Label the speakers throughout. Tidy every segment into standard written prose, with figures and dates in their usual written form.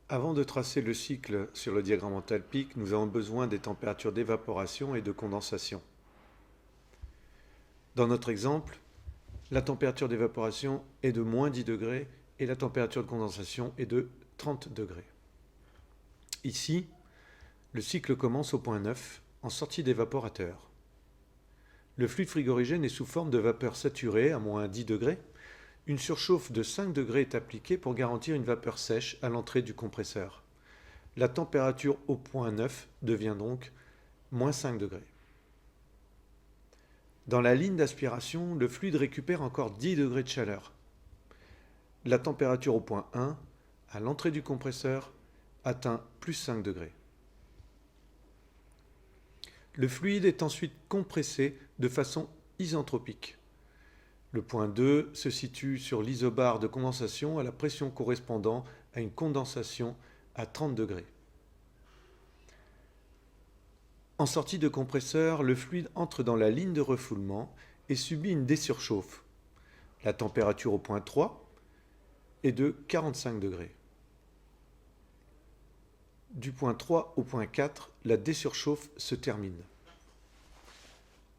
Speaker 1: Avant de tracer le cycle sur le diagramme enthalpique, nous avons besoin des températures d'évaporation et de condensation. Dans notre exemple, la température d'évaporation est de moins 10 degrés et la température de condensation est de 30 degrés. Ici, le cycle commence au point 9, en sortie d'évaporateur. Le fluide frigorigène est sous forme de vapeur saturée à moins 10 degrés. Une surchauffe de 5 degrés est appliquée pour garantir une vapeur sèche à l'entrée du compresseur. La température au point 9 devient donc moins 5 degrés. Dans la ligne d'aspiration, le fluide récupère encore 10 degrés de chaleur. La température au point 1, à l'entrée du compresseur, atteint plus 5 degrés. Le fluide est ensuite compressé de façon isentropique. Le point 2 se situe sur l'isobar de condensation à la pression correspondant à une condensation à 30 degrés. En sortie de compresseur, le fluide entre dans la ligne de refoulement et subit une désurchauffe. La température au point 3 est de 45 degrés. Du point 3 au point 4, la désurchauffe se termine.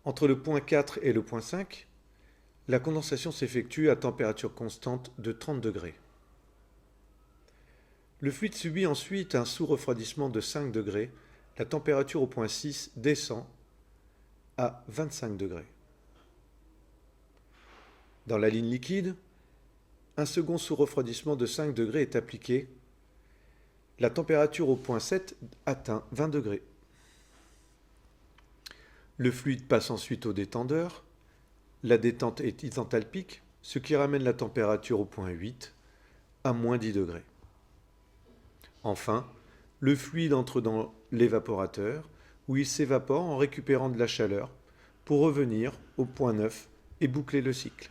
Speaker 1: Entre le point 4 et le point 5, la condensation s'effectue à température constante de 30 degrés. Le fluide subit ensuite un sous-refroidissement de 5 degrés. La température au point 6 descend à 25 degrés. Dans la ligne liquide, un second sous-refroidissement de 5 degrés est appliqué. La température au point 7 atteint 20 degrés. Le fluide passe ensuite au détendeur. La détente est isenthalpique, ce qui ramène la température au point 8 à moins 10 degrés. Enfin, le fluide entre dans l'évaporateur où il s'évapore en récupérant de la chaleur pour revenir au point 9 et boucler le cycle.